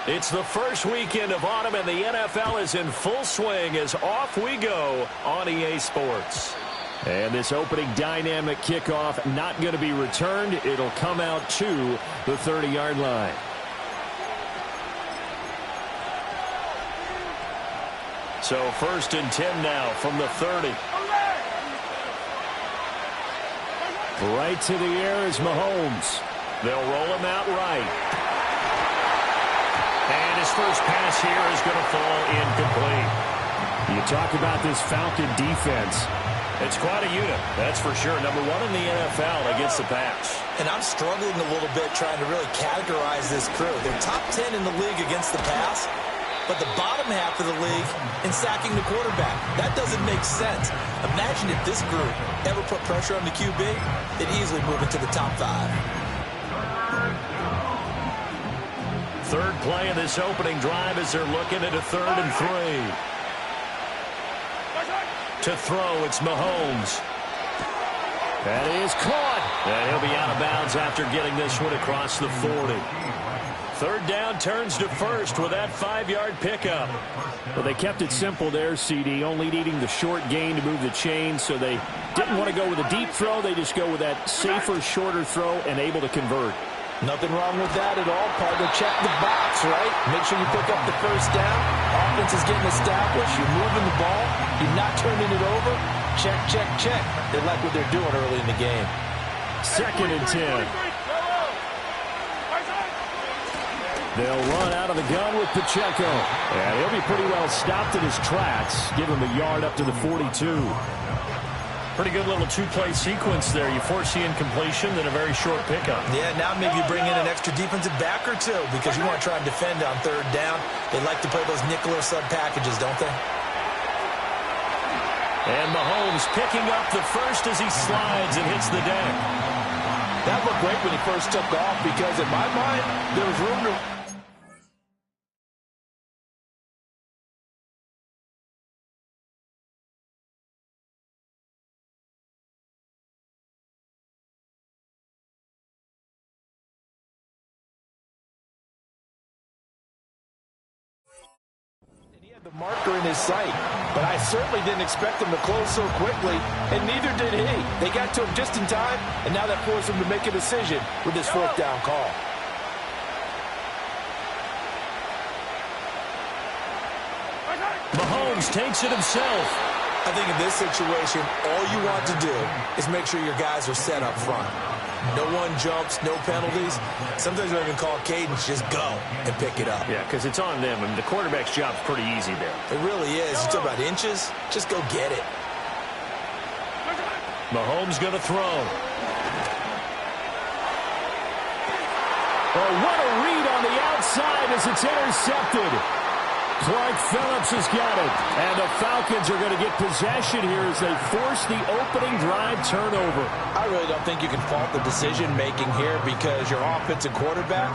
It's the first weekend of autumn, and the NFL is in full swing as off we go on EA Sports. And this opening dynamic kickoff not going to be returned. It'll come out to the 30-yard line. So 1st and 10 now from the 30. Right to the air is Mahomes. They'll roll him out right. And his first pass here is going to fall incomplete. You talk about this Falcon defense. It's quite a unit, that's for sure. Number 1 in the NFL against the pass. And I'm struggling a little bit trying to really categorize this crew. They're top 10 in the league against the pass, but the bottom half of the league in sacking the quarterback. That doesn't make sense. Imagine if this group ever put pressure on the QB, they'd easily move into the top 5. Third play of this opening drive as they're looking at a 3rd and 3. To throw, it's Mahomes. That is caught. And he'll be out of bounds after getting this one across the 40. 3rd down turns to 1st with that 5-yard pickup. Well, they kept it simple there, CD, only needing the short gain to move the chains, so they didn't want to go with a deep throw. They just go with that safer, shorter throw and able to convert. Nothing wrong with that at all, partner. Check the box, right? Make sure you pick up the 1st down. Offense is getting established. You're moving the ball. You're not turning it over. Check, check, check. They like what they're doing early in the game. 2nd and 10. They'll run out of the gun with Pacheco. And he'll be pretty well stopped in his tracks. Give him a yard up to the 42. Pretty good little 2-play sequence there. You force the incompletion, then a very short pickup. Yeah, now maybe you bring in an extra defensive back or two because you want to try and defend on 3rd down. They like to play those nickel or sub packages, don't they? And Mahomes picking up the first as he slides and hits the deck. That looked great when he first took off because in my mind, there was room to... the marker in his sight, but I certainly didn't expect him to close so quickly, and neither did he. They got to him just in time, and now that forced him to make a decision with his 4th down call. Mahomes takes it himself. I think in this situation, all you want to do is make sure your guys are set up front. No one jumps, no penalties. Sometimes you don't even call cadence, just go and pick it up. Yeah, because it's on them, and the quarterback's job's pretty easy there. It really is. You talk about inches, just go get it. Mahomes going to throw. Oh, what a read on the outside as it's intercepted. Clark Phillips has got it. And the Falcons are going to get possession here as they force the opening drive turnover. I really don't think you can fault the decision-making here because your offensive quarterback,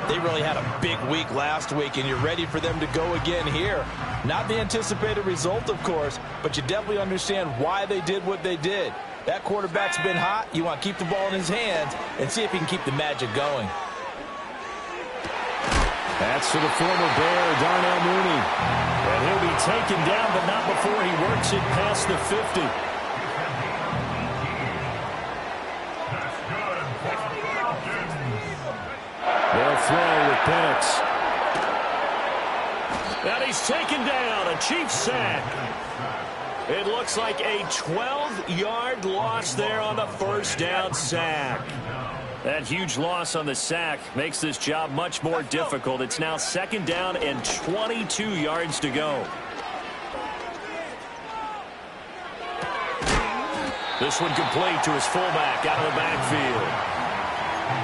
they really had a big week last week, and you're ready for them to go again here. Not the anticipated result, of course, but you definitely understand why they did what they did. That quarterback's been hot. You want to keep the ball in his hands and see if he can keep the magic going. That's for the former Bear, Darnell Mooney. And he'll be taken down, but not before he works it past the 50. They'll throw with Penix. And he's taken down, a Chiefs sack. It looks like a 12-yard loss there on the 1st down sack. That huge loss on the sack makes this job much more difficult. It's now 2nd down and 22 yards to go. This one complete to his fullback out of the backfield.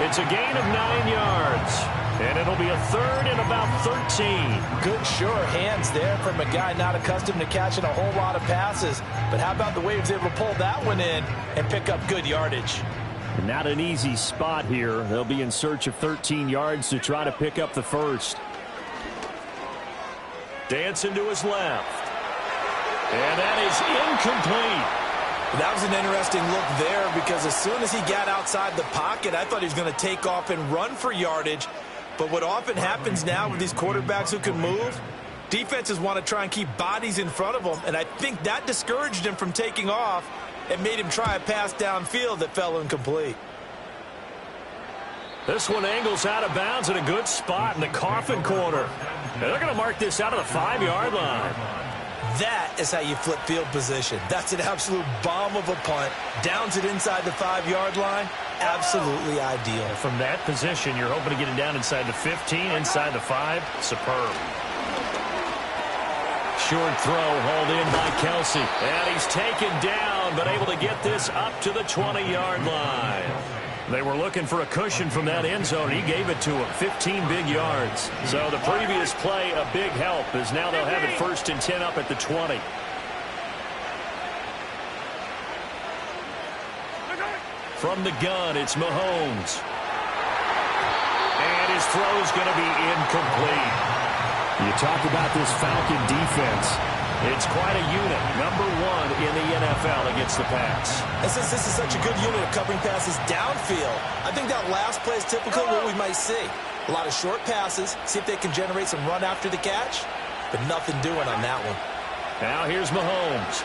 It's a gain of 9 yards, and it'll be a 3rd and about 13. Good, sure hands there from a guy not accustomed to catching a whole lot of passes. But how about the way he was able to pull that one in and pick up good yardage? Not an easy spot here. They'll be in search of 13 yards to try to pick up the first. Dancing to his left. And that is incomplete. That was an interesting look there because as soon as he got outside the pocket, I thought he was going to take off and run for yardage. But what often happens now with these quarterbacks who can move, defenses want to try and keep bodies in front of them, and I think that discouraged him from taking off and made him try a pass downfield that fell incomplete. This one angles out of bounds in a good spot in the coffin corner. And they're going to mark this out of the 5-yard line. That is how you flip field position. That's an absolute bomb of a punt. Downs it inside the 5-yard line. Absolutely ideal. From that position, you're hoping to get it down inside the 15, inside the 5. Superb. Short throw hauled in by Kelsey. And he's taken down, but able to get this up to the 20-yard line. They were looking for a cushion from that end zone. He gave it to him. 15 big yards. So the previous play, a big help, as now they'll have it 1st and 10 up at the 20. From the gun, it's Mahomes. And his throw is going to be incomplete. You talk about this Falcon defense. It's quite a unit. Number 1 in the NFL against the pass. And since this is such a good unit of covering passes downfield, I think that last play is typical of what we might see. A lot of short passes, see if they can generate some run after the catch, but nothing doing on that one. Now here's Mahomes.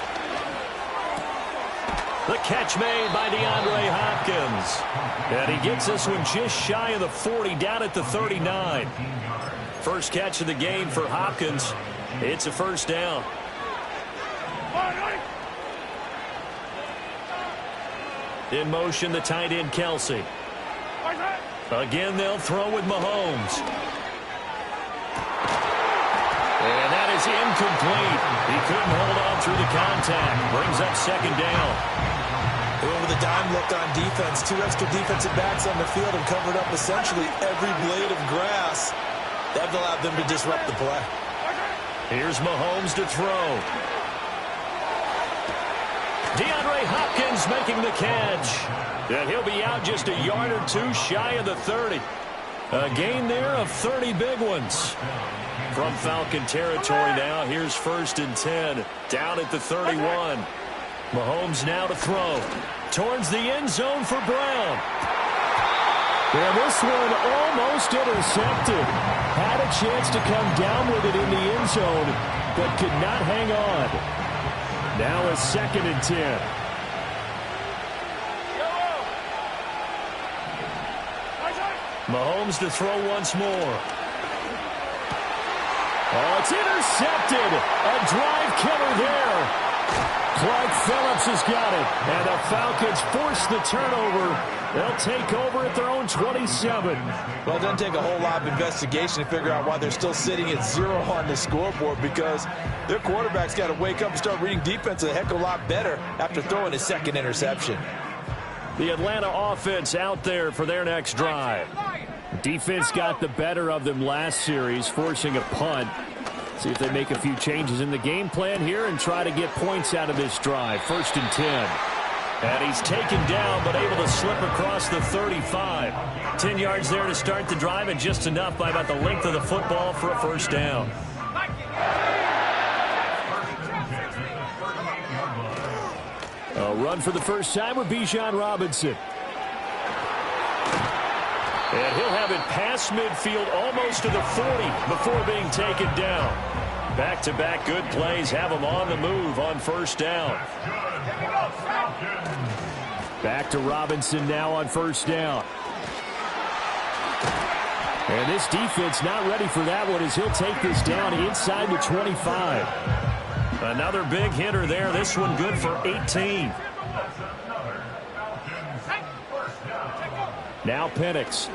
The catch made by DeAndre Hopkins. And he gets this one just shy of the 40, down at the 39. First catch of the game for Hopkins. It's a first down. In motion, the tight end, Kelsey. Again, they'll throw with Mahomes. And that is incomplete. He couldn't hold on through the contact. Brings up second down. With a dime look on defense, 2 extra defensive backs on the field and covered up essentially every blade of grass. That allowed them to disrupt the play. Here's Mahomes to throw. DeAndre Hopkins making the catch. And he'll be out just a yard or 2 shy of the 30. A gain there of 30 big ones. From Falcon territory now, here's 1st and 10. Down at the 31. Mahomes now to throw. Towards the end zone for Brown. And this one almost intercepted. Had a chance to come down with it in the end zone, but could not hang on. Now a 2nd and 10. Mahomes to throw once more. Oh, it's intercepted. A drive killer there. Clark Phillips has got it. And the Falcons force the turnover. They'll take over at their own 27. Well, it doesn't take a whole lot of investigation to figure out why they're still sitting at 0 on the scoreboard, because their quarterback's got to wake up and start reading defense a heck of a lot better after throwing his 2nd interception. The Atlanta offense out there for their next drive. Defense got the better of them last series, forcing a punt. See if they make a few changes in the game plan here and try to get points out of this drive. 1st and 10. And he's taken down, but able to slip across the 35. 10 yards there to start the drive, and just enough by about the length of the football for a first down. A run for the first time with Bijan Robinson. And he'll have it past midfield almost to the 40 before being taken down. Back-to-back good plays have him on the move on first down. Back to Robinson now on first down. And this defense not ready for that one as he'll take this down inside the 25. Another big hitter there. This one good for 18. Now Penix.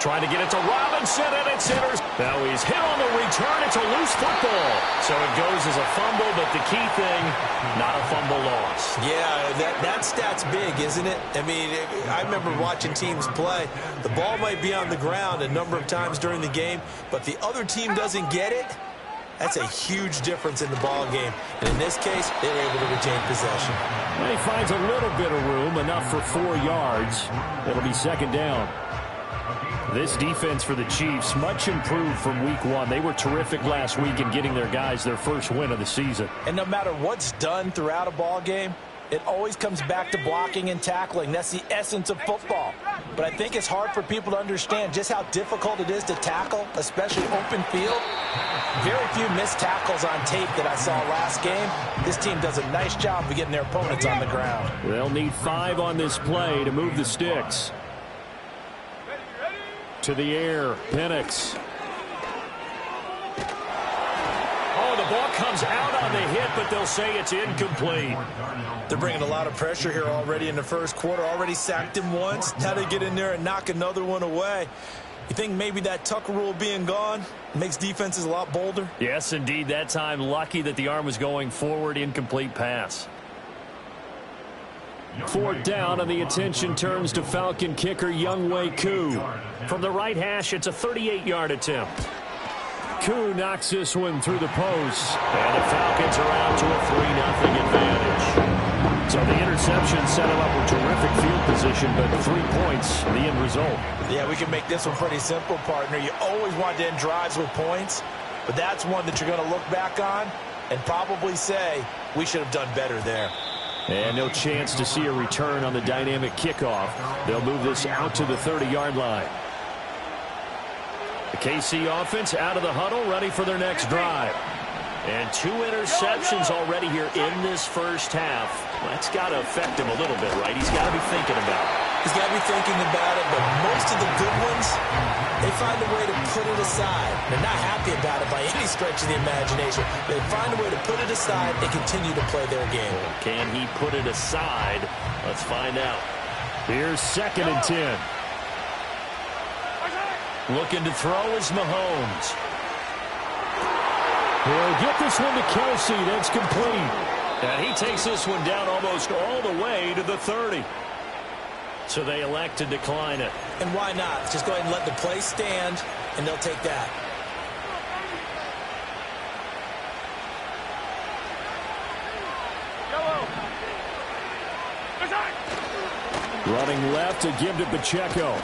Trying to get it to Robinson, and it's intercepted. Now he's hit on the return. It's a loose football. So it goes as a fumble, but the key thing, not a fumble loss. Yeah, that stat's big, isn't it? I mean, I remember watching teams play. The ball might be on the ground a number of times during the game, but the other team doesn't get it. That's a huge difference in the ball game. And in this case, they were able to retain possession. Well, he finds a little bit of room, enough for 4 yards. It'll be second down. This defense for the Chiefs, much improved from week one. They were terrific last week in getting their guys their first win of the season. And no matter what's done throughout a ball game, it always comes back to blocking and tackling. That's the essence of football. But I think it's hard for people to understand just how difficult it is to tackle, especially open field. Very few missed tackles on tape that I saw last game. This team does a nice job of getting their opponents on the ground. They'll need 5 on this play to move the sticks. To the air, Penix. Oh, the ball comes out on the hit, but they'll say it's incomplete. They're bringing a lot of pressure here already in the first quarter. Already sacked him once. Now they get in there and knock another one away. You think maybe that Tucker rule being gone makes defenses a lot bolder? Yes, indeed. That time, lucky that the arm was going forward. Incomplete pass. 4th down, and the attention turns to Falcon kicker Younghoe Koo. From the right hash, it's a 38-yard attempt. Koo knocks this one through the post. And the Falcons are out to a 3-0 advantage. So the interception set them up with terrific field position, but 3 points, the end result. Yeah, we can make this one pretty simple, partner. You always want to end drives with points, but that's one that you're going to look back on and probably say, we should have done better there. And no chance to see a return on the dynamic kickoff. They'll move this out to the 30-yard line. The KC offense out of the huddle, ready for their next drive. And 2 interceptions already here in this first half. That's got to affect him a little bit, right? He's got to be thinking about it. He's got to be thinking about it, but most of the good ones, they find a way to put it aside. They're not happy about it by any stretch of the imagination. They find a way to put it aside and continue to play their game. Can he put it aside? Let's find out. Here's 2nd and 10. Looking to throw is Mahomes. He'll get this one to Kelsey. That's complete. And he takes this one down almost all the way to the 30. So they elect to decline it. And why not? Just go ahead and let the play stand, and they'll take that. Running left to give to Pacheco.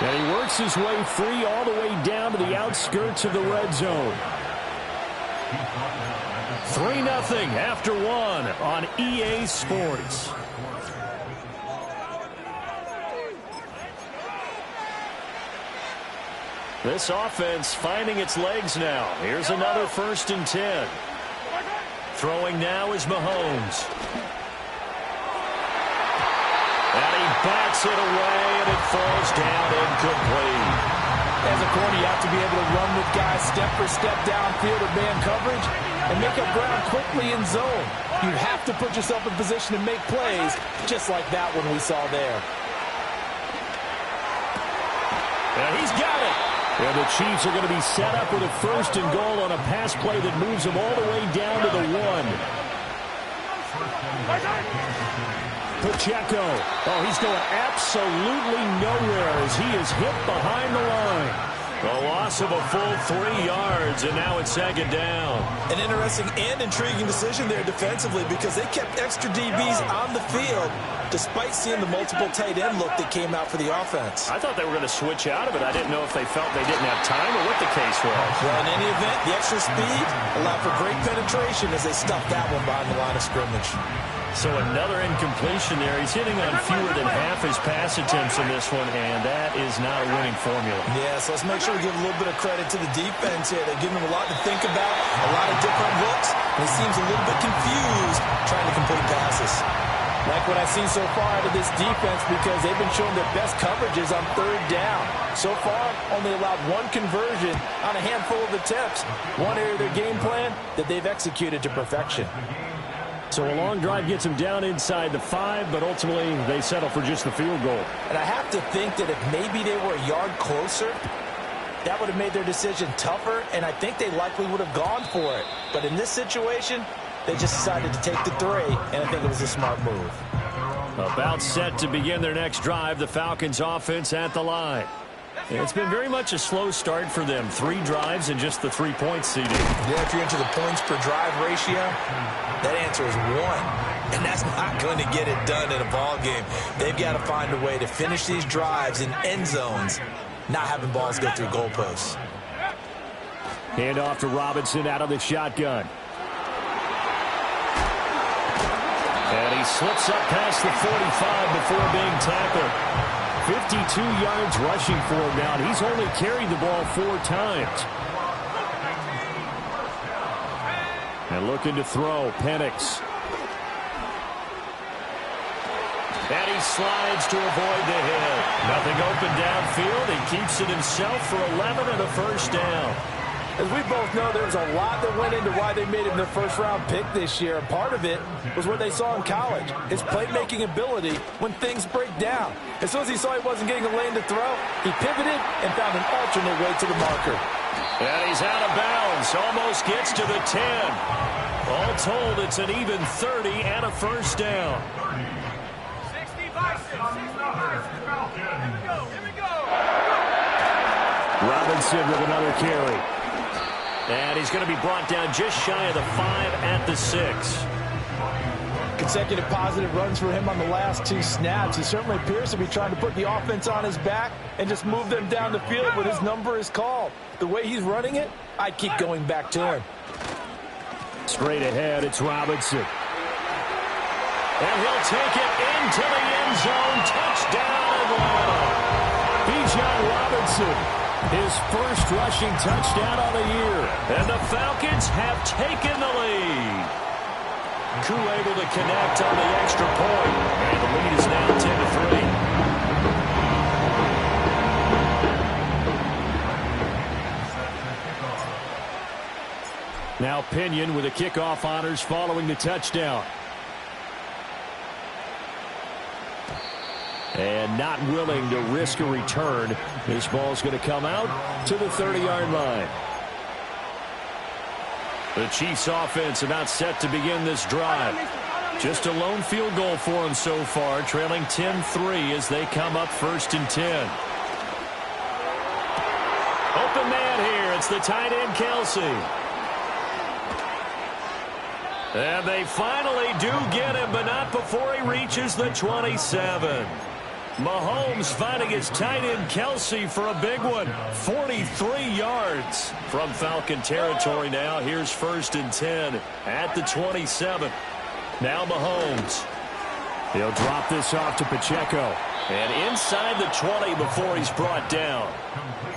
And he works his way free all the way down to the outskirts of the red zone. 3-0 after 1 on EA Sports. This offense finding its legs now. Here's another 1st and 10. Throwing now is Mahomes. And he bats it away, and it falls down incomplete. As a corner, you have to be able to run with guys step for step downfield or man coverage and make up ground quickly in zone. You have to put yourself in position to make plays, just like that one we saw there. And he's got it. And the Chiefs are going to be set up with a 1st and goal on a pass play that moves them all the way down to the 1. Pacheco. Oh, he's going absolutely nowhere as he is hit behind the line. A loss of a full 3 yards, and now it's 2nd down. An interesting and intriguing decision there defensively because they kept extra DBs on the field despite seeing the multiple tight end look that came out for the offense. I thought they were going to switch out of it. I didn't know if they felt they didn't have time or what the case was. Well, in any event, the extra speed allowed for great penetration as they stuffed that one behind the line of scrimmage. So another incompletion there. He's hitting on fewer than half his pass attempts in this one, and that is not a winning formula. Yeah, so let's make sure we give a little bit of credit to the defense here. They're giving him a lot to think about, a lot of different looks, and he seems a little bit confused trying to complete passes. Like what I've seen so far out of this defense because they've been showing their best coverages on 3rd down. So far, only allowed 1 conversion on a handful of attempts. One area of their game plan that they've executed to perfection. So a long drive gets them down inside the 5, but ultimately they settle for just the field goal. And I have to think that if maybe they were a yard closer, that would have made their decision tougher, and I think they likely would have gone for it. But in this situation, they just decided to take the 3, and I think it was a smart move. About set to begin their next drive, the Falcons offense at the line. It's been very much a slow start for them. 3 drives and just the 3-point seeding. Yeah, if you're into the points per drive ratio, that answer is 1. And that's not going to get it done in a ball game. They've got to find a way to finish these drives in end zones not having balls go through goalposts. Hand off to Robinson out of the shotgun. And he slips up past the 45 before being tackled. 52 yards rushing for him now, and he's only carried the ball 4 times. And looking to throw, Penix. And he slides to avoid the hit. Nothing open downfield. He keeps it himself for 11 and a first down. As we both know, there's a lot that went into why they made him their first-round pick this year. And part of it was what they saw in college, his playmaking ability when things break down. As soon as he saw he wasn't getting a lane to throw, he pivoted and found an alternate way to the marker. And he's out of bounds. Almost gets to the 10. All told, it's an even 30 and a first down. 65. Here we go. Robinson with another carry. And he's going to be brought down just shy of the 5 at the 6. Consecutive positive runs for him on the last 2 snaps. He certainly appears to be trying to put the offense on his back and just move them down the field when his number is called. The way he's running it, I keep going back to him. Straight ahead, it's Robinson. And he'll take it into the end zone. Touchdown, Atlanta. Bijan Robinson, his first rushing touchdown on the year. And the Falcons have taken the lead. Koo able to connect on the extra point. And the lead is now 10-3. Now Pinion with the kickoff honors following the touchdown. And not willing to risk a return. This ball's going to come out to the 30-yard line. The Chiefs offense about set to begin this drive. Just a lone field goal for them so far, trailing 10-3 as they come up 1st and 10. Open man here. It's the tight end, Kelsey. And they finally do get him, but not before he reaches the 27. Mahomes finding his tight end Kelsey for a big one. 43 yards from Falcon territory now. Here's 1st and 10 at the 27. Now Mahomes. He'll drop this off to Pacheco. And inside the 20 before he's brought down.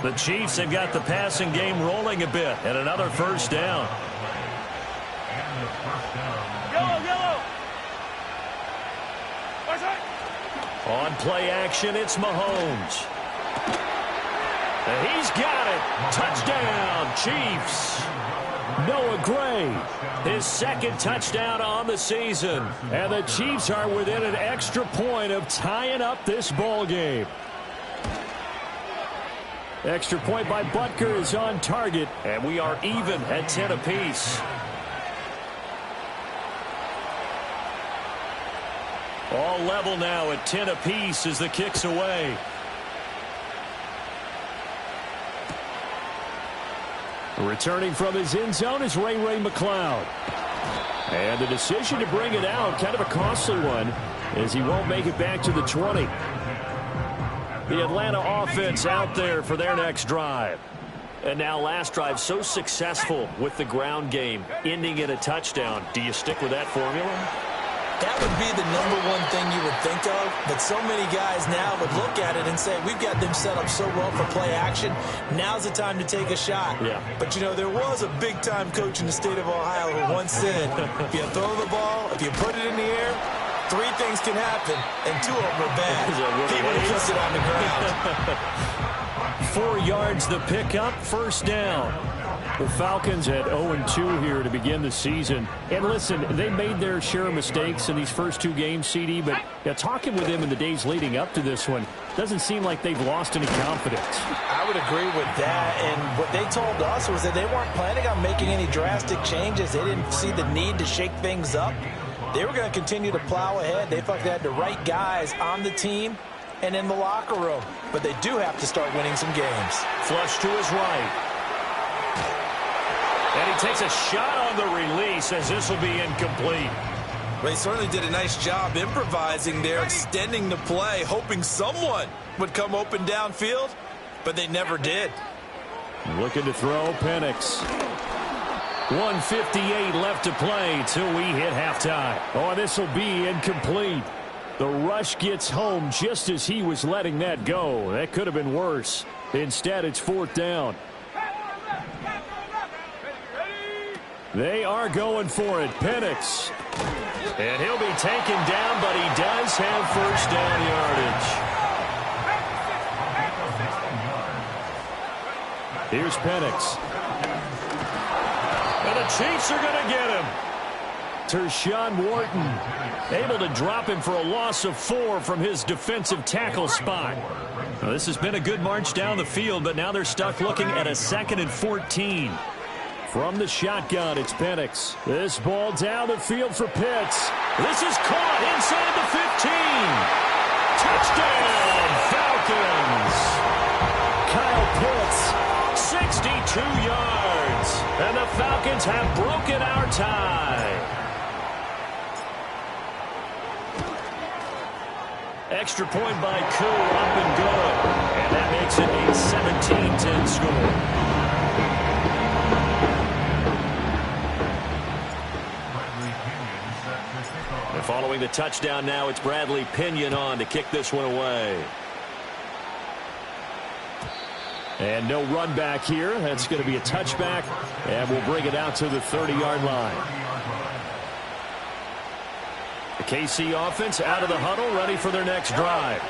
The Chiefs have got the passing game rolling a bit. And another first down. Yellow. On play action, it's Mahomes. And he's got it. Touchdown, Chiefs. Noah Gray, his 2nd touchdown on the season. And the Chiefs are within an extra point of tying up this ball game. Extra point by Butker is on target. And we are even at 10 apiece. All level now at 10 apiece as the kick's away. Returning from his end zone is Ray McCloud. And the decision to bring it out, kind of a costly one, as he won't make it back to the 20. The Atlanta offense out there for their next drive. And now last drive so successful with the ground game, ending in a touchdown. Do you stick with that formula? That would be the #1 thing you would think of, but so many guys now would look at it and say, we've got them set up so well for play action, now's the time to take a shot. Yeah. But, you know, there was a big-time coach in the state of Ohio who once said, if you throw the ball, if you put it in the air, 3 things can happen, and 2 of them are bad. He would have puts it on the ground. 4 yards the pickup, first down. The Falcons at 0-2 here to begin the season. And listen, they made their share of mistakes in these first 2 games, CD, but talking with them in the days leading up to this one, doesn't seem like they've lost any confidence. I would agree with that, and what they told us was that they weren't planning on making any drastic changes. They didn't see the need to shake things up. They were going to continue to plow ahead. They felt they had the right guys on the team and in the locker room, but they do have to start winning some games. Flush to his right. And he takes a shot on the release as this will be incomplete. Well, he certainly did a nice job improvising there, extending the play, hoping someone would come open downfield. but they never did. Looking to throw, Penix. 1:58 left to play till we hit halftime. Oh, this will be incomplete. The rush gets home just as he was letting that go. That could have been worse. Instead, it's 4th down. They are going for it. Penix. And he'll be taken down, but he does have first down yardage. Here's Penix. And the Chiefs are going to get him. Tershawn Wharton able to drop him for a loss of 4 from his defensive tackle spot. Well, this has been a good march down the field, but now they're stuck looking at a 2nd and 14. From the shotgun, it's Penix. This ball down the field for Pitts. This is caught inside the 15. Touchdown, Falcons. Kyle Pitts, 62 yards. And the Falcons have broken our tie. Extra point by Koo, up and good. And that makes it a 17-10 score. Following the touchdown now, it's Bradley Pinion on to kick this one away. And no run back here. That's going to be a touchback, and we'll bring it out to the 30-yard line. The KC offense out of the huddle, ready for their next drive.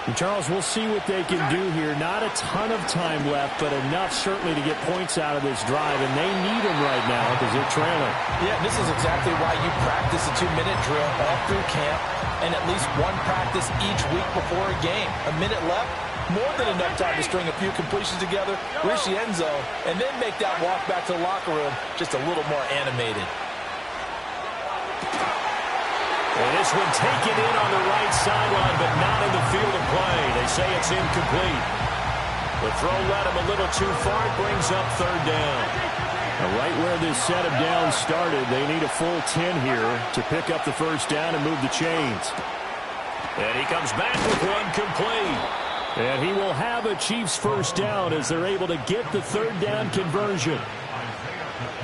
And Charles, we'll see what they can do here. Not a ton of time left, but enough certainly to get points out of this drive, and they need them right now because they're trailing. Yeah, this is exactly why you practice a 2-minute drill all through camp and at least one practice each week before a game. A minute left, more than enough time to string a few completions together, reach the end zone, and then make that walk back to the locker room just a little more animated. And this one taken in on the right sideline, but not in the field of play. They say it's incomplete. The throw led him a little too far. It brings up 3rd down. Now, right where this set of downs started, they need a full 10 here to pick up the first down and move the chains. And he comes back with one complete. And he will have a Chiefs first down as they're able to get the 3rd down conversion.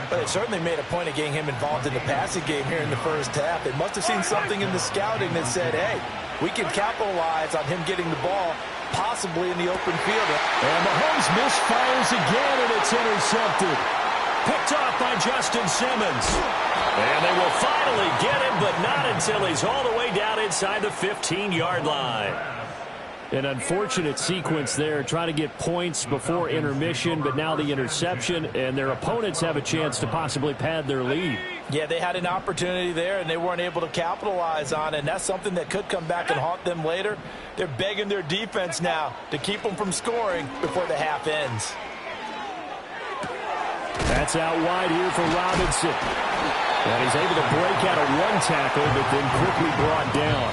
But it certainly made a point of getting him involved in the passing game here in the first half. They must have seen something in the scouting that said, hey, we can capitalize on him getting the ball, possibly in the open field. And Mahomes misfires again, and it's intercepted. Picked off by Justin Simmons. And they will finally get him, but not until he's all the way down inside the 15-yard line. An unfortunate sequence there, trying to get points before intermission, but now the interception, and their opponents have a chance to possibly pad their lead. Yeah, they had an opportunity there, and they weren't able to capitalize on it, and that's something that could come back and haunt them later. They're begging their defense now to keep them from scoring before the half ends. That's out wide here for Robinson. And he's able to break out of one tackle, but then quickly brought down.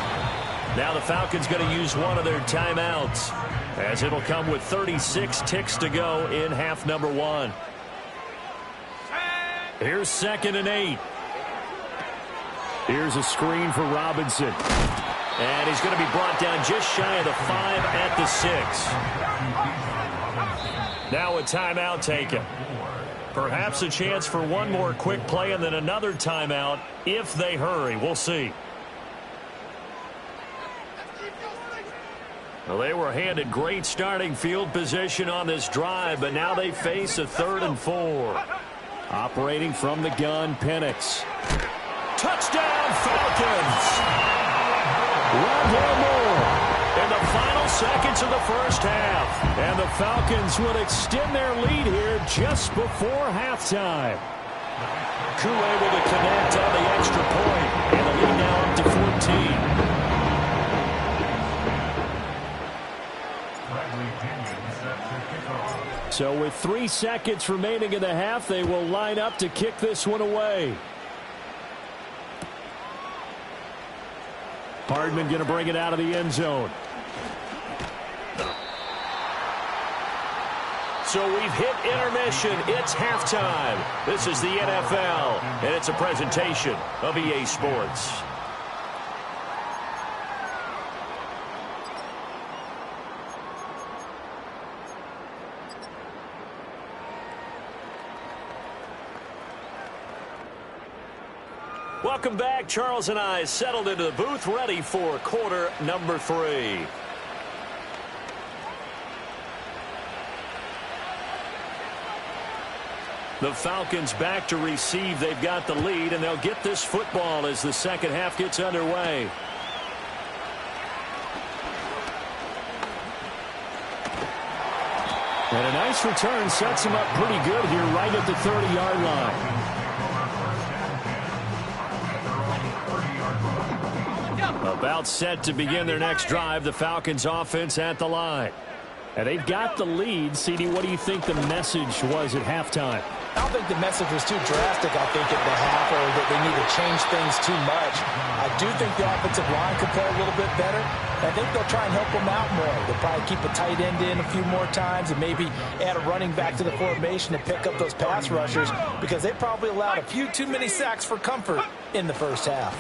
Now the Falcons going to use one of their timeouts, as it'll come with 36 ticks to go in half number 1. Here's 2nd and 8. Here's a screen for Robinson. And he's going to be brought down just shy of the 5 at the 6. Now a timeout taken. Perhaps a chance for one more quick play and then another timeout if they hurry. We'll see. Well, they were handed great starting field position on this drive, but now they face a 3rd and 4. Operating from the gun, Penix. Touchdown, Falcons! One more in the final seconds of the first half. And the Falcons would extend their lead here just before halftime. Koo able to connect on the extra point, and the lead now up to 14. So with 3 seconds remaining in the half, they will line up to kick this one away. Hardman going to bring it out of the end zone. So we've hit intermission. It's halftime. This is the NFL, and it's a presentation of EA Sports. Welcome back. Charles and I settled into the booth, ready for quarter number 3. The Falcons back to receive. They've got the lead, and they'll get this football as the second half gets underway. And a nice return sets him up pretty good here right at the 30-yard line. About set to begin their next drive, the Falcons offense at the line. And they've got the lead. CD, what do you think the message was at halftime? I don't think the message was too drastic, I think, at the half, or that they need to change things too much. I do think the offensive line could play a little bit better. I think they'll try and help them out more. They'll probably keep a tight end in a few more times and maybe add a running back to the formation to pick up those pass rushers, because they probably allowed a few too many sacks for comfort in the first half.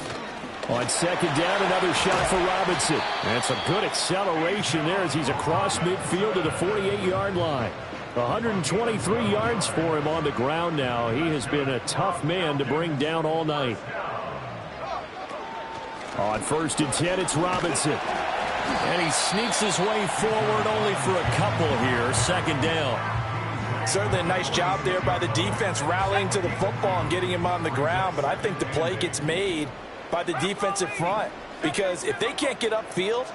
On second down, another shot for Robinson. That's a good acceleration there as he's across midfield to the 48-yard line. 123 yards for him on the ground now. He has been a tough man to bring down all night. On 1st and 10, it's Robinson. And he sneaks his way forward only for a couple here. Second down. Certainly a nice job there by the defense rallying to the football and getting him on the ground. But I think the play gets made by the defensive front, because if they can't get upfield,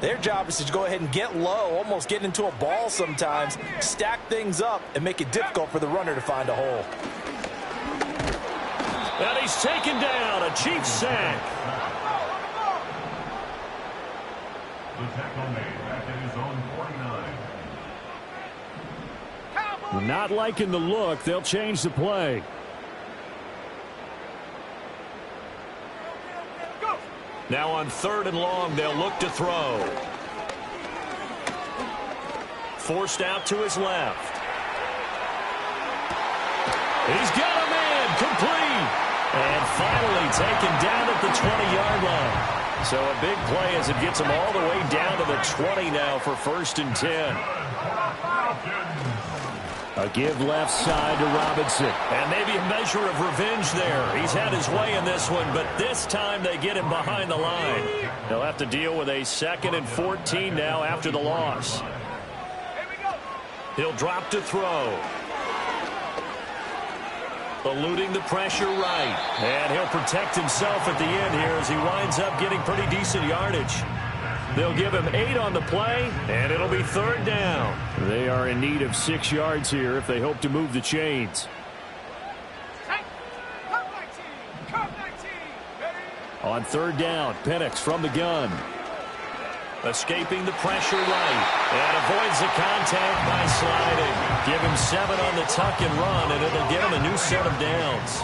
their job is to go ahead and get low, almost get into a ball sometimes, stack things up, and make it difficult for the runner to find a hole. And he's taken down. A Chiefs sack. The tackle made back at his own 49. Not liking the look. They'll change the play. Now on 3rd and long, they'll look to throw. Forced out to his left. He's got a man complete. And finally taken down at the 20-yard line. So a big play as it gets him all the way down to the 20 now for 1st and 10. A give left side to Robinson. And maybe a measure of revenge there. He's had his way in this one, but this time they get him behind the line. They'll have to deal with a 2nd and 14 now after the loss. He'll drop to throw. Eluding the pressure right. And he'll protect himself at the end here as he winds up getting pretty decent yardage. They'll give him 8 on the play, and it'll be 3rd down. They are in need of 6 yards here if they hope to move the chains. On 3rd down, Penix from the gun. Escaping the pressure right, and avoids the contact by sliding. Give him 7 on the tuck and run, and it'll get him a new set of downs.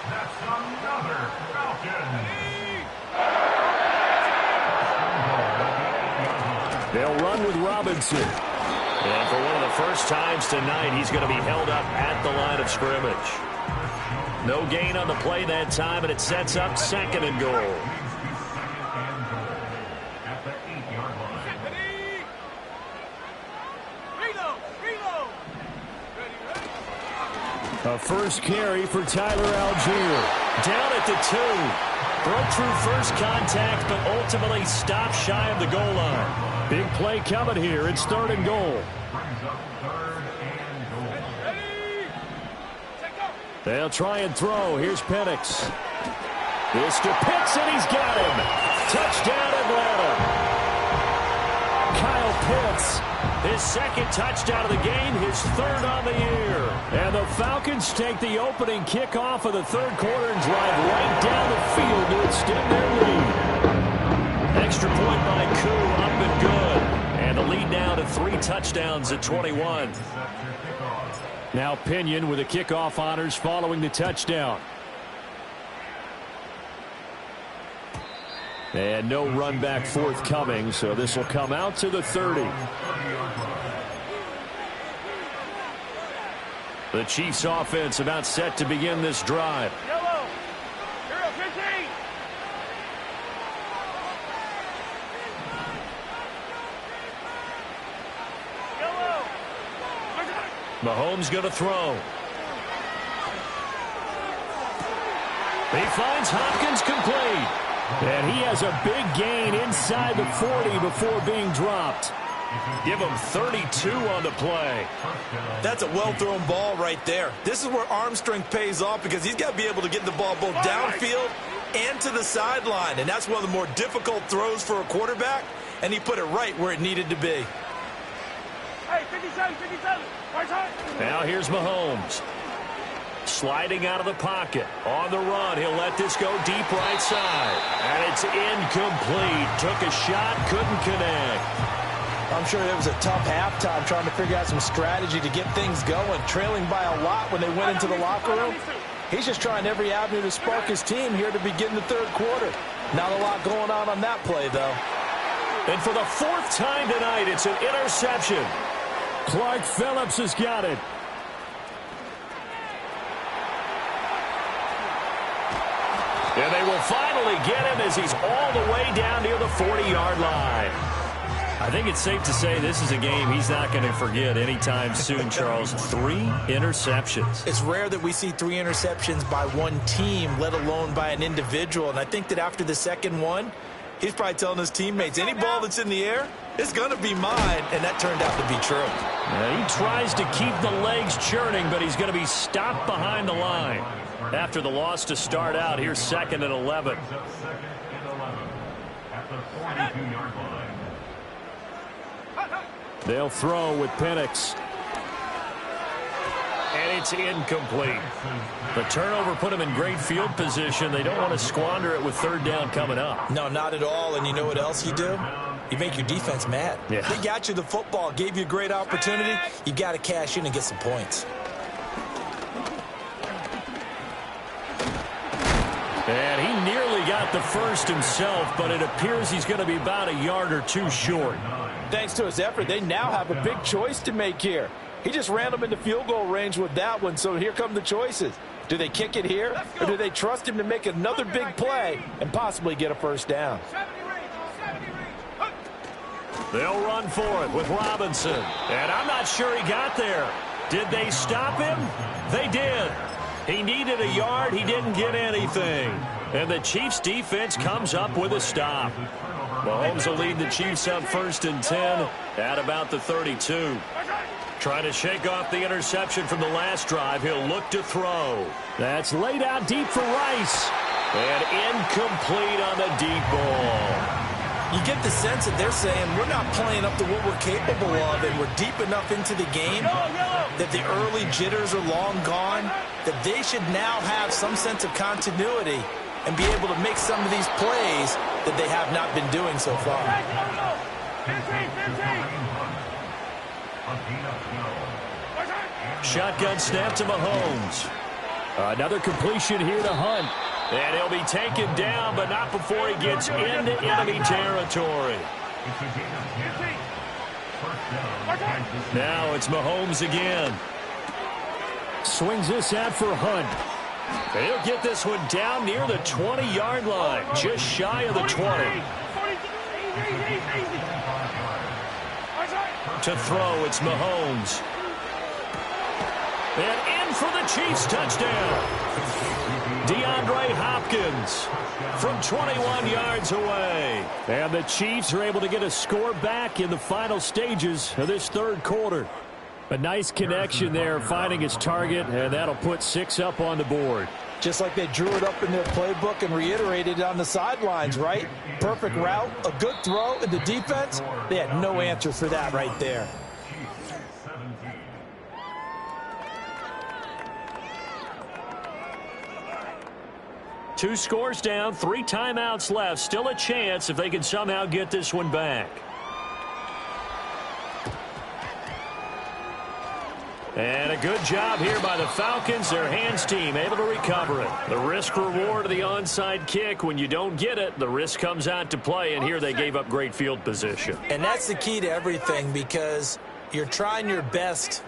That's another Falcon. They'll run with Robinson. And for one of the first times tonight, he's going to be held up at the line of scrimmage. No gain on the play that time, and it sets up 2nd and goal. A first carry for Tyler Algier. Down at the 2. Broke through first contact, but ultimately stopped shy of the goal line. Big play coming here. It's 3rd and goal. They'll try and throw. Here's Penix. This to Pitts, and he's got him. Touchdown, Atlanta. Kyle Pitts. His 2nd touchdown of the game, his 3rd on the year. And the Falcons take the opening kickoff of the 3rd quarter and drive right down the field to extend their lead. Extra point by Koo, up and good. And the lead now to 3 touchdowns at 21. Now Pinion with the kickoff honors following the touchdown. And no run back forthcoming, so this will come out to the 30. The Chiefs offense about set to begin this drive. Yellow. You're up 15. Yellow. Mahomes going to throw. He finds Hopkins complete. And he has a big gain inside the 40 before being dropped. Give him 32 on the play. That's a well-thrown ball right there. This is where arm strength pays off because he's got to be able to get the ball both downfield and to the sideline. And that's one of the more difficult throws for a quarterback. And he put it right where it needed to be. Hey, 57, 57. Right side. Now here's Mahomes. Sliding out of the pocket. On the run, he'll let this go deep right side. And it's incomplete. Took a shot, couldn't connect. I'm sure it was a tough halftime trying to figure out some strategy to get things going, trailing by a lot when they went into the locker room. He's just trying every avenue to spark his team here to begin the third quarter. Not a lot going on that play, though. And for the fourth time tonight, it's an interception. Clark Phillips has got it. And they will finally get him as he's all the way down near the 40-yard line. I think it's safe to say this is a game he's not going to forget anytime soon, Charles. 3 interceptions. It's rare that we see 3 interceptions by one team, let alone by an individual. And I think that after the second one, he's probably telling his teammates, any ball that's in the air, it's going to be mine. And that turned out to be true. Yeah, he tries to keep the legs churning, but he's going to be stopped behind the line. After the loss to start out, here's 2nd and 11. At the 42-yard line. They'll throw with Penix. And it's incomplete. The turnover put him in great field position. They don't want to squander it with 3rd down coming up. No, not at all. And you know what else you do? You make your defense mad. Yeah. They got you the football, gave you a great opportunity. You got to cash in and get some points. And he nearly got the first himself, but it appears he's going to be about a yard or 2 short. Thanks to his effort, they now have a big choice to make here. He just ran them into field goal range with that one, so here come the choices. Do they kick it here, or do they trust him to make another big play and possibly get a first down? They'll run for it with Robinson. And I'm not sure he got there. Did they stop him? They did. He needed a yard. He didn't get anything. And the Chiefs defense comes up with a stop. Mahomes will lead the Chiefs up 1st and 10 at about the 32. Trying to shake off the interception from the last drive. He'll look to throw. That's laid out deep for Rice. And incomplete on the deep ball. You get the sense that they're saying we're not playing up to what we're capable of, and we're deep enough into the game that the early jitters are long gone, that they should now have some sense of continuity and be able to make some of these plays that they have not been doing so far. Shotgun snap to Mahomes. Another completion here to Hunt. And he'll be taken down, but not before he gets into enemy territory. Now it's Mahomes again. Swings this out for Hunt. He'll get this one down near the 20-yard line, just shy of the 20. To throw, it's Mahomes. And in for the Chiefs touchdown. DeAndre Hopkins from 21 yards away. And the Chiefs are able to get a score back in the final stages of this third quarter. A nice connection there, finding his target, and that'll put 6 up on the board. Just like they drew it up in their playbook and reiterated it on the sidelines, right? Perfect route, a good throw, and the defense, they had no answer for that right there. Two scores down, 3 timeouts left. Still a chance if they can somehow get this one back. And a good job here by the Falcons. Their hands team able to recover it. The risk reward of the onside kick. When you don't get it, the risk comes out to play. And here they gave up great field position. And that's the key to everything, because you're trying your best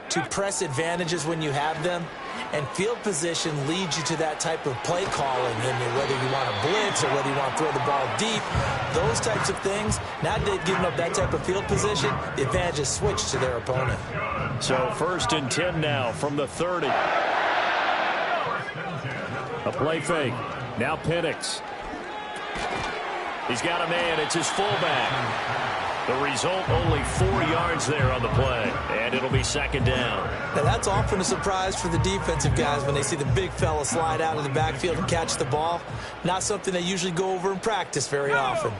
to press advantages when you have them. And field position leads you to that type of play calling. And whether you want to blitz or whether you want to throw the ball deep, those types of things, now that they've given up that type of field position, the advantage is switched to their opponent. So 1st and 10 now from the 30. A play fake. Now Penix. He's got a man. It's his fullback. The result, only 4 yards there on the play. And it'll be second down. Now that's often a surprise for the defensive guys when they see the big fella slide out of the backfield and catch the ball. Not something they usually go over in practice very often.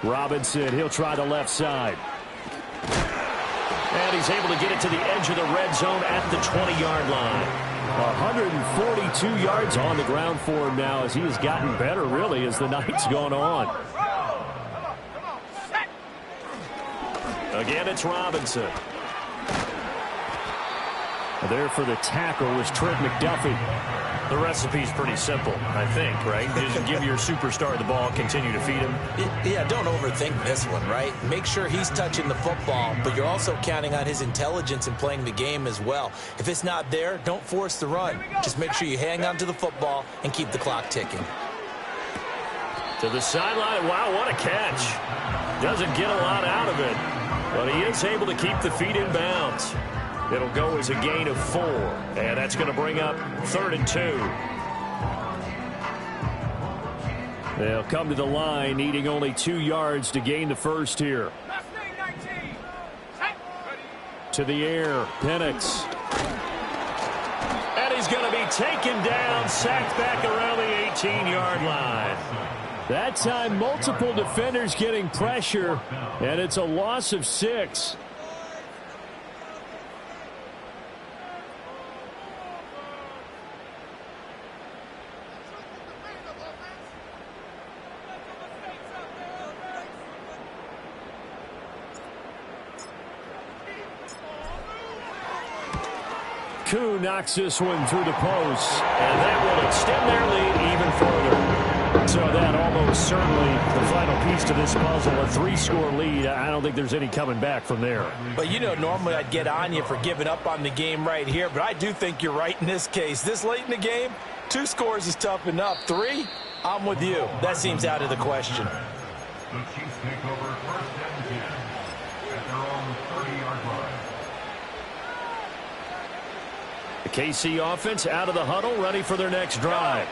Robinson, he'll try the left side. And he's able to get it to the edge of the red zone at the 20-yard line. 142 yards on the ground for him now as he has gotten better, really, as the night's gone on. Again, it's Robinson. There for the tackle was Trent McDuffie. The recipe's pretty simple, I think, right? Just give your superstar the ball, continue to feed him. Yeah, don't overthink this one, right? Make sure he's touching the football, but you're also counting on his intelligence in playing the game as well. If it's not there, don't force the run. Just make sure you hang on to the football and keep the clock ticking. To the sideline. Wow, what a catch. Doesn't get a lot out of it, but he is able to keep the feet in bounds. It'll go as a gain of 4, and that's going to bring up 3rd and 2. They'll come to the line, needing only 2 yards to gain the first here. To the air, Penix. And he's going to be taken down, sacked back around the 18-yard line. That time, multiple defenders getting pressure, and it's a loss of 6. Koo knocks this one through the post. And that will extend their lead even further. So that almost certainly the final piece to this puzzle, a 3-score lead. I don't think there's any coming back from there. But, you know, normally I'd get on you for giving up on the game right here, but I do think you're right in this case. This late in the game, 2 scores is tough enough. 3, I'm with you. That seems out of the question. The Chiefs take over 1st and 10 at their own 30-yard line. The KC offense out of the huddle, ready for their next drive.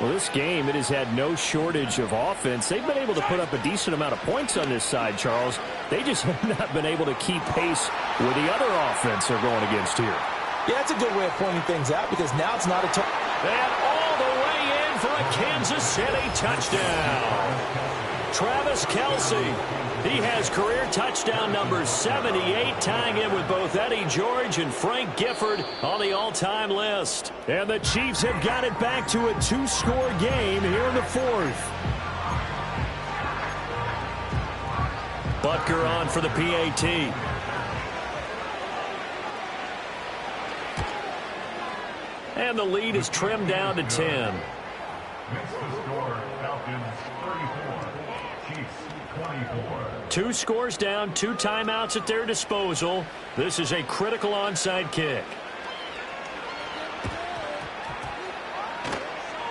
Well, this game, it has had no shortage of offense. They've been able to put up a decent amount of points on this side, Charles. They just have not been able to keep pace with the other offense they're going against here. Yeah, that's a good way of pointing things out because now it's not a And all the way in for a Kansas City touchdown. Travis Kelce. He has career touchdown number 78, tying in with both Eddie George and Frank Gifford on the all-time list. And the Chiefs have got it back to a 2-score game here in the 4th. Butker on for the PAT. And the lead is trimmed down to 10. Makes the score Falcons 34, Chiefs 24. 2 scores down, 2 timeouts at their disposal. This is a critical onside kick.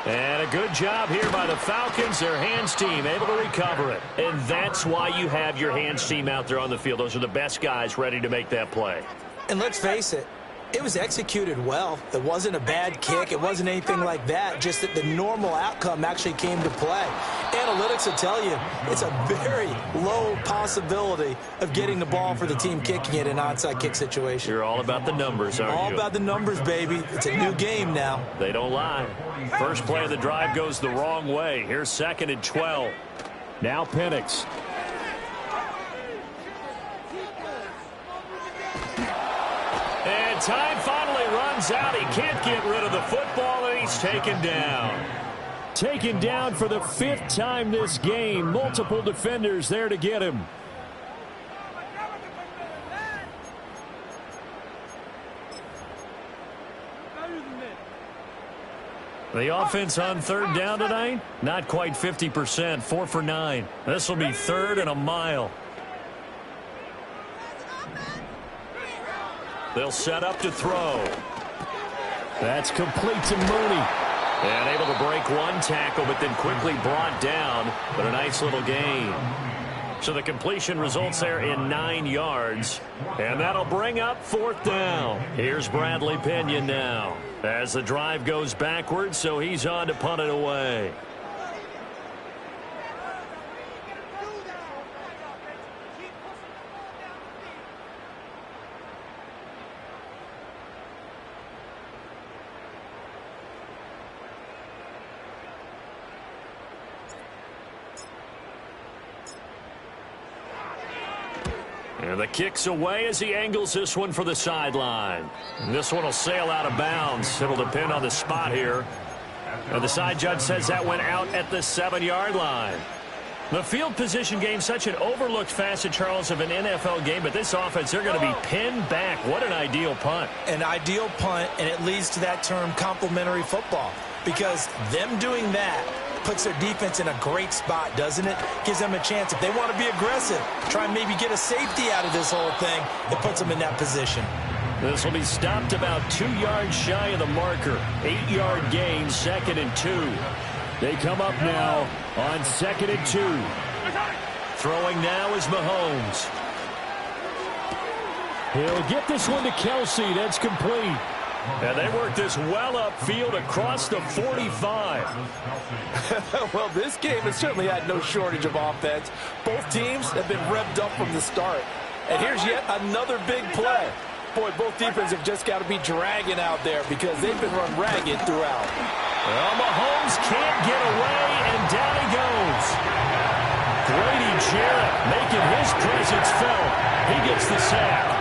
And a good job here by the Falcons, their hands team, able to recover it. And that's why you have your hands team out there on the field. Those are the best guys ready to make that play. And let's face it, it was executed well. It wasn't a bad kick. It wasn't anything like that. Just that the normal outcome actually came to play. Analytics will tell you it's a very low possibility of getting the ball for the team kicking it in an onside kick situation. You're all about the numbers, aren't you? All about the numbers, baby. It's a new game now. They don't lie. First play of the drive goes the wrong way. Here's 2nd and 12. Now Penix. And time finally runs out. He can't get rid of the football, and he's taken down. Taken down for the 5th time this game. Multiple defenders there to get him. The offense on 3rd down tonight, not quite 50%, 4 for 9. This will be 3rd and a mile. They'll set up to throw. That's complete to Mooney. And able to break one tackle, but then quickly brought down. But a nice little gain. So the completion results there in 9 yards. And that'll bring up 4th down. Here's Bradley Pinion now as the drive goes backwards, so he's on to punt it away. And the kick's away as he angles this one for the sideline. This one will sail out of bounds. It'll depend on the spot here. And the side judge says that went out at the 7-yard line. The field position game, such an overlooked facet, Charles, of an NFL game, but this offense, they're going to be pinned back. What an ideal punt. An ideal punt, and it leads to that term complementary football, because them doing that puts their defense in a great spot, doesn't it? Gives them a chance. If they want to be aggressive, try and maybe get a safety out of this whole thing, it puts them in that position. This will be stopped about 2 yards shy of the marker. 8-yard gain, 2nd and 2. They come up now on 2nd and 2. Throwing now is Mahomes. He'll get this one to Kelsey. That's complete. And they work this well upfield across the 45. Well, this game has certainly had no shortage of offense. Both teams have been revved up from the start. And here's yet another big play. Boy, both defenses have just got to be dragging out there because they've been run ragged throughout. Well, Mahomes can't get away, and down he goes. Grady Jarrett making his presence felt. He gets the sack.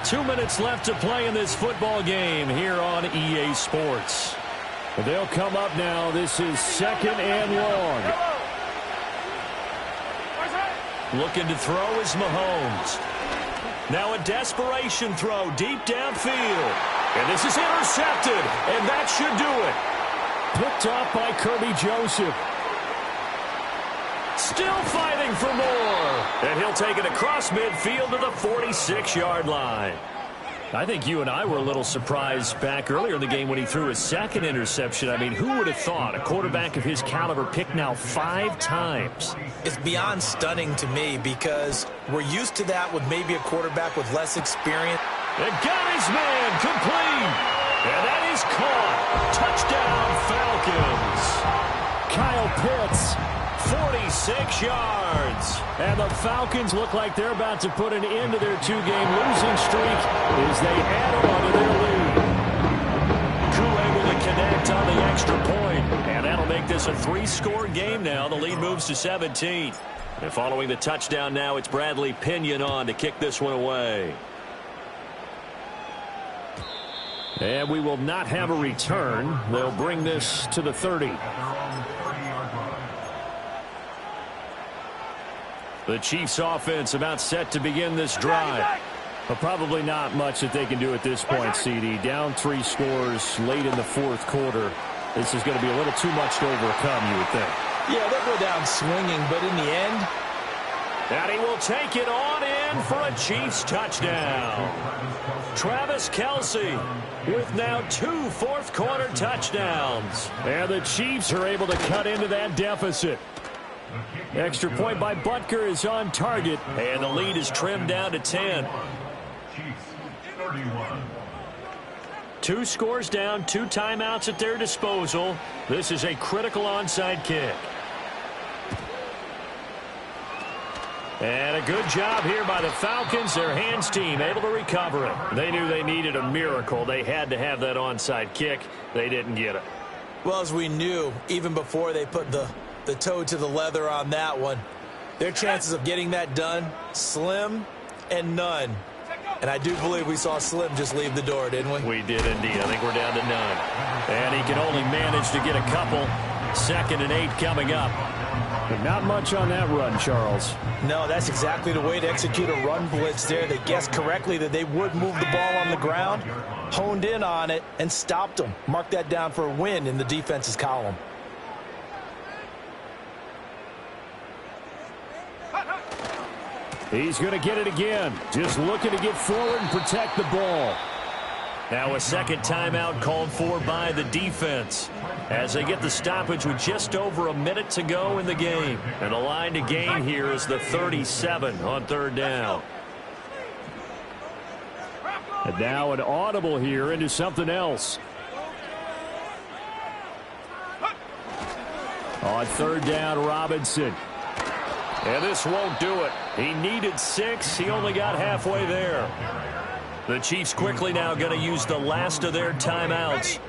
2 minutes left to play in this football game here on EA Sports. They'll come up now. This is 2nd and long. Looking to throw is Mahomes. Now a desperation throw deep downfield. And this is intercepted, and that should do it. Picked off by Kirby Joseph. Still fighting for more. And he'll take it across midfield to the 46-yard line. I think you and I were a little surprised back earlier in the game when he threw his 2nd interception. I mean, who would have thought a quarterback of his caliber picked now 5 times? It's beyond stunning to me because we're used to that with maybe a quarterback with less experience. And got his man complete. And that is caught. Touchdown, Falcons. Kyle Pitts. 46 yards. And the Falcons look like they're about to put an end to their 2-game losing streak as they add on to their lead. Koo able to connect on the extra point. And that'll make this a 3-score game now. The lead moves to 17. And following the touchdown now, it's Bradley Pinion on to kick this one away. And we will not have a return. They'll bring this to the 30. The Chiefs offense about set to begin this drive. But probably not much that they can do at this point, CD. Down 3 scores late in the 4th quarter. This is going to be a little too much to overcome, you would think. Yeah, they'll go down swinging, but in the end. And he will take it on in for a Chiefs touchdown. Travis Kelce with now 2 fourth-quarter touchdowns. And the Chiefs are able to cut into that deficit. Extra point by Butker is on target. And the lead is trimmed down to 10. Chiefs 31. 2 scores down, 2 timeouts at their disposal. This is a critical onside kick. And a good job here by the Falcons. Their hands team able to recover it. They knew they needed a miracle. They had to have that onside kick. They didn't get it. Well, as we knew, even before they put the toe to the leather on that one, their chances of getting that done, slim and none. And I do believe we saw Slim just leave the door, didn't we? We did indeed. I think we're down to none. And he can only manage to get a couple. 2nd and 8 coming up. But not much on that run, Charles. No, that's exactly the way to execute a run blitz there. They guessed correctly that they would move the ball on the ground, honed in on it, and stopped them. Mark that down for a win in the defense's column. He's going to get it again. Just looking to get forward and protect the ball. Now a second timeout called for by the defense as they get the stoppage with just over a minute to go in the game. And the line to gain here is the 37 on third down. And now an audible here into something else. On third down, Robinson. And this won't do it. He needed 6. He only got halfway there. The Chiefs quickly now going to use the last of their timeouts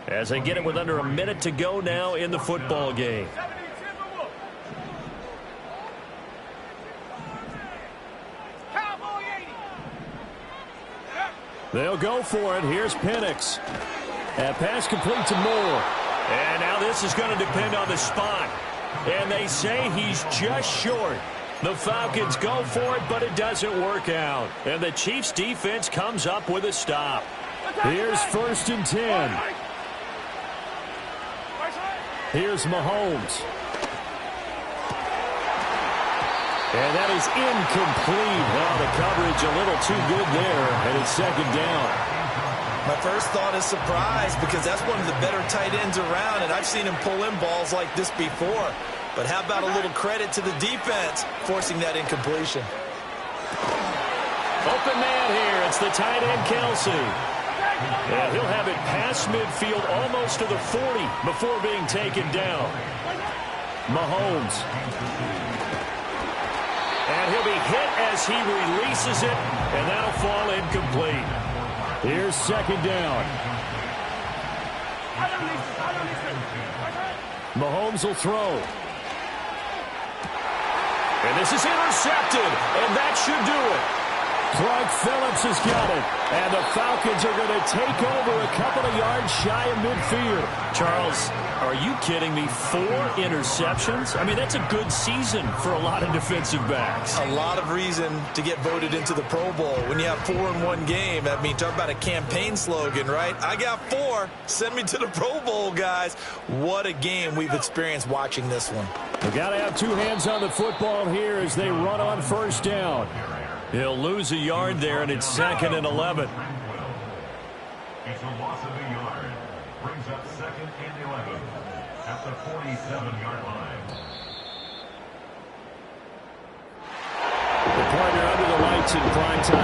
as they get it with under a minute to go now in the football game. They'll go for it. Here's Penix. And pass complete to Moore. And now this is going to depend on the spot. And they say he's just short. The Falcons go for it, but it doesn't work out. And the Chiefs defense comes up with a stop. Here's 1st and 10. Here's Mahomes. And that is incomplete. Well, the coverage a little too good there, and it's second down. My first thought is surprise because that's one of the better tight ends around, and I've seen him pull in balls like this before. But how about a little credit to the defense forcing that incompletion? Open man here. It's the tight end, Kelsey. And he'll have it past midfield almost to the 40 before being taken down. Mahomes. And he'll be hit as he releases it, and that'll fall incomplete. Here's second down. Mahomes will throw. And this is intercepted, and that should do it. Clark Phillips has got it. And the Falcons are going to take over a couple of yards shy of midfield. Charles, are you kidding me? 4 interceptions? I mean, that's a good season for a lot of defensive backs. A lot of reason to get voted into the Pro Bowl. When you have 4 in one game, I mean, talk about a campaign slogan, right? I got 4. Send me to the Pro Bowl, guys. What a game we've experienced watching this one. They got to have 2 hands on the football here as they run on first down. He'll lose a yard there, and it's 2nd and 11. It's a loss of a yard. Brings up 2nd and 11 at the 47-yard line. The partner under the lights in prime time.